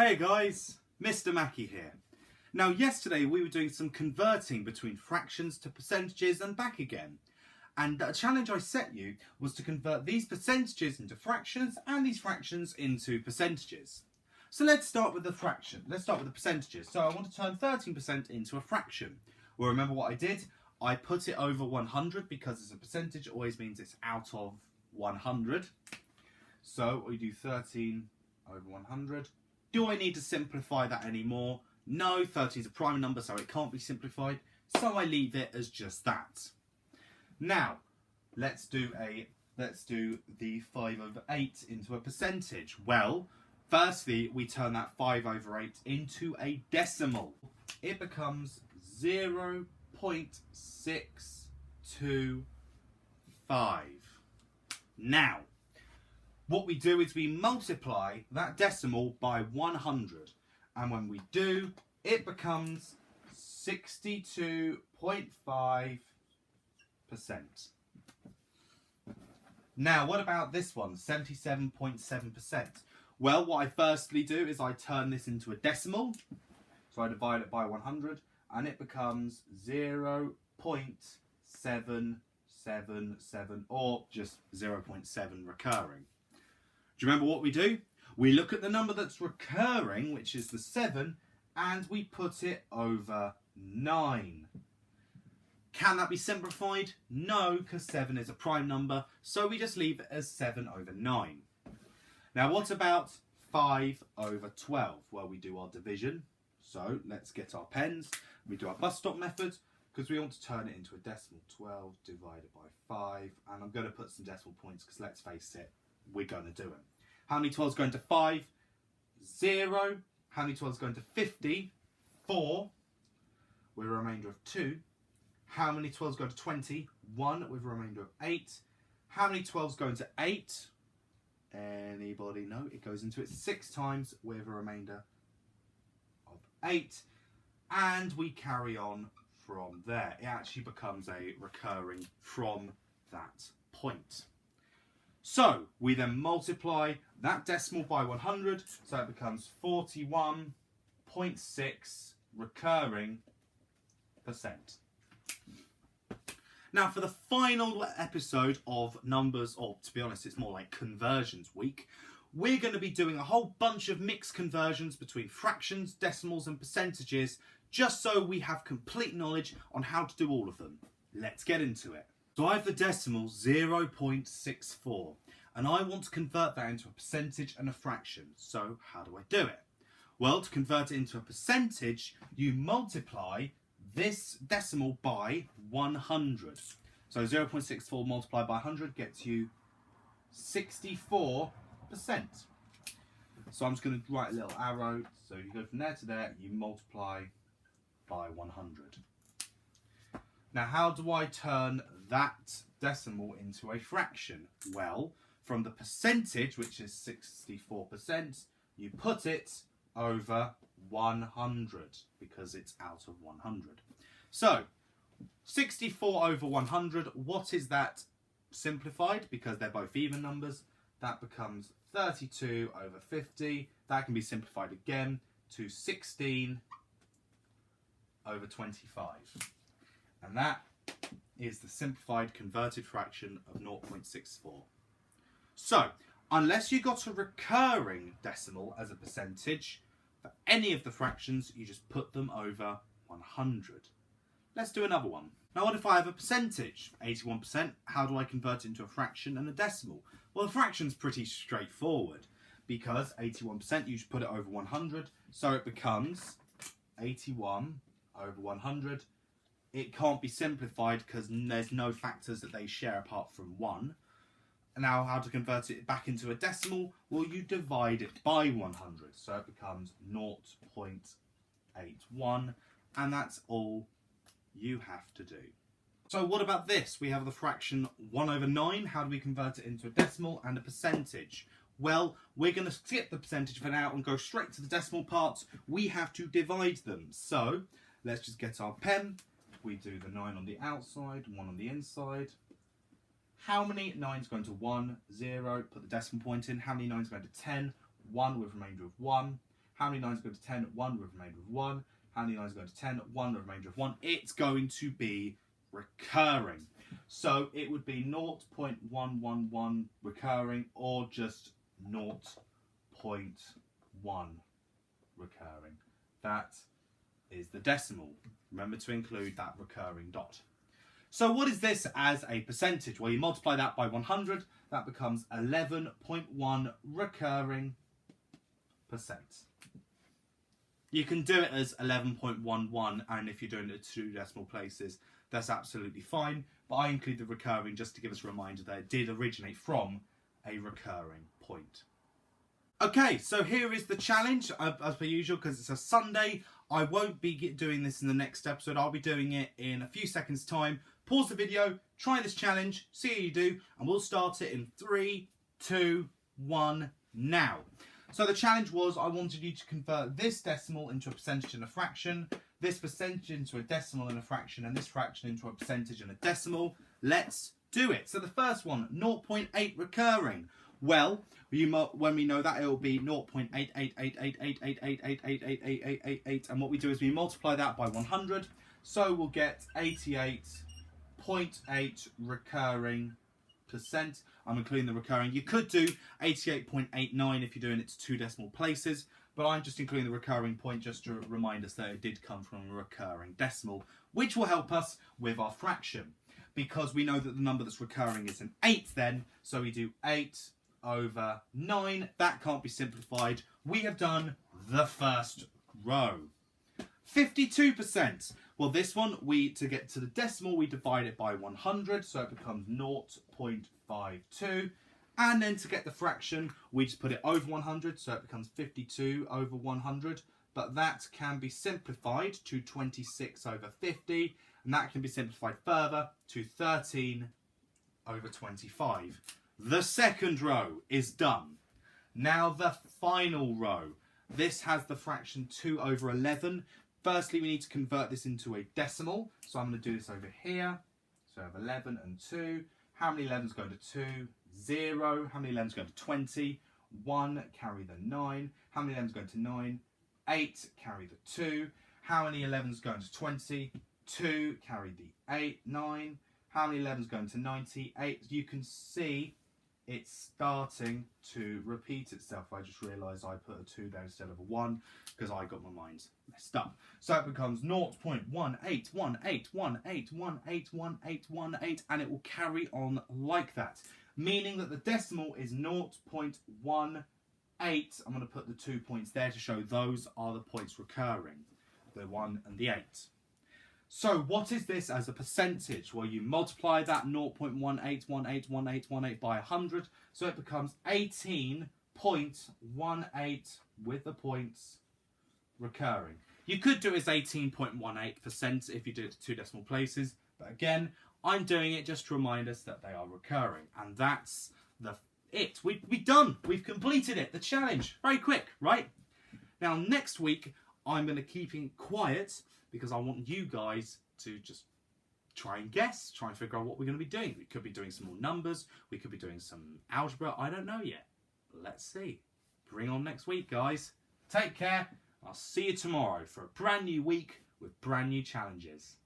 Hey guys, Mr. Mackey here. Now yesterday we were doing some converting between fractions to percentages and back again. And the challenge I set you was to convert these percentages into fractions and these fractions into percentages. So let's start with the fraction. Let's start with the percentages. So I want to turn 13% into a fraction. Well, remember what I did? I put it over 100 because it's a percentage always means it's out of 100. So we do 13 over 100. Do I need to simplify that anymore? No, 13 is a prime number, so it can't be simplified. So I leave it as just that. Now, let's do the 5 over 8 into a percentage. Well, firstly, we turn that 5 over 8 into a decimal. It becomes 0.625. Now, what we do is we multiply that decimal by 100. And when we do, it becomes 62.5%. Now, what about this one, 77.7%? Well, what I firstly do is I turn this into a decimal. So I divide it by 100 and it becomes 0.777 or just 0.7 recurring. Do you remember what we do? We look at the number that's recurring, which is the 7, and we put it over 9. Can that be simplified? No, because 7 is a prime number, so we just leave it as 7 over 9. Now what about 5 over 12? Well, we do our division, so let's get our pens. We do our bus stop method, because we want to turn it into a decimal. 12 divided by 5, and I'm going to put some decimal points, because let's face it, we're going to do it. How many 12s go into 5? 0. How many 12s go into 50? 4. With a remainder of 2. How many 12s go into 20? 1 with a remainder of 8. How many 12s go into 8? Anybody know? It goes into it 6 times with a remainder of 8. And we carry on from there. It actually becomes a recurring from that point. So we then multiply that decimal by 100, so it becomes 41.6 recurring percent. Now for the final episode of numbers, or to be honest it's more like conversions week, we're going to be doing a whole bunch of mixed conversions between fractions, decimals and percentages, just so we have complete knowledge on how to do all of them. Let's get into it. So I have the decimal 0.64 and I want to convert that into a percentage and a fraction. So how do I do it? Well, to convert it into a percentage, you multiply this decimal by 100. So 0.64 multiplied by 100 gets you 64%. So I'm just going to write a little arrow. So you go from there to there, you multiply by 100. Now, how do I turn that decimal into a fraction? Well, from the percentage, which is 64%, you put it over 100 because it's out of 100. So, 64 over 100, what is that simplified? Because they're both even numbers, that becomes 32 over 50. That can be simplified again to 16 over 25. And that is the simplified converted fraction of 0.64. So, unless you got a recurring decimal as a percentage, for any of the fractions, you just put them over 100. Let's do another one. Now, what if I have a percentage? 81%, how do I convert it into a fraction and a decimal? Well, the fraction's pretty straightforward, because 81%, you just put it over 100, so it becomes 81 over 100. It can't be simplified because there's no factors that they share apart from 1. Now, how to convert it back into a decimal? Well, you divide it by 100, so it becomes 0.81, and that's all you have to do. So what about this? We have the fraction 1 over 9. How do we convert it into a decimal and a percentage? Well, we're going to skip the percentage for now and go straight to the decimal parts. We have to divide them. So let's just get our pen. We do the 9 on the outside, 1 on the inside. How many 9's going to 1, 0, put the decimal point in. How many 9's going to 10? 1 with remainder of 1. How many 9s go to 10? 1 with a remainder of 1. How many 9s go to 10? 1 with a remainder of 1. It's going to be recurring. So it would be 0.111 recurring, or just 0.1 recurring. That is the decimal. Remember to include that recurring dot. So what is this as a percentage? Well, you multiply that by 100, that becomes 11.1 recurring percent. You can do it as 11.11, and if you're doing it 2 decimal places, that's absolutely fine. But I include the recurring just to give us a reminder that it did originate from a recurring point. Okay, so here is the challenge, as per usual, because it's a Sunday. I won't be doing this in the next episode. I'll be doing it in a few seconds' time. Pause the video, try this challenge, see how you do, and we'll start it in 3, 2, 1, now. So the challenge was I wanted you to convert this decimal into a percentage and a fraction, this percentage into a decimal and a fraction, and this fraction into a percentage and a decimal. Let's do it. So the first one, 0.8 recurring. Well, when we know that, it will be 0.8888888888888, and what we do is we multiply that by 100, so we'll get 88.8 recurring percent. I'm including the recurring. You could do 88.89 if you're doing it to 2 decimal places, but I'm just including the recurring point just to remind us that it did come from a recurring decimal, which will help us with our fraction, because we know that the number that's recurring is an 8 then, so we do 8 over 9. That can't be simplified. We have done the first row. 52%. Well, this one, to get to the decimal, we divide it by 100, so it becomes 0.52. And then to get the fraction, we just put it over 100, so it becomes 52 over 100. But that can be simplified to 26 over 50, and that can be simplified further to 13 over 25. The second row is done. Now the final row. This has the fraction 2 over 11. Firstly, we need to convert this into a decimal. So I'm going to do this over here. So I have 11 and 2. How many 11s go to 2? 0. How many 11s go to 20? 1. Carry the 9. How many 11s go to 9? 8. Carry the 2. How many 11s go into 20? 2. Carry the 8. 9. How many 11s go into 90? 8. You can see it's starting to repeat itself. I just realised I put a 2 there instead of a 1 because I got my mind messed up. So it becomes 0.181818181818, and it will carry on like that, meaning that the decimal is 0.18. I'm going to put the 2 points there to show those are the points recurring, the 1 and the 8. So what is this as a percentage? Well, you multiply that 0.18181818 by 100, so it becomes 18.18 with the points recurring. You could do it as 18.18% if you did it to 2 decimal places, but again, I'm doing it just to remind us that they are recurring, and that's it. We've done. We've completed it. The challenge. Very quick, right? Now, next week, I'm going to keep it quiet, because I want you guys to just try and guess, try and figure out what we're going to be doing. We could be doing some more numbers, we could be doing some algebra, I don't know yet. Let's see. Bring on next week, guys. Take care. I'll see you tomorrow for a brand new week with brand new challenges.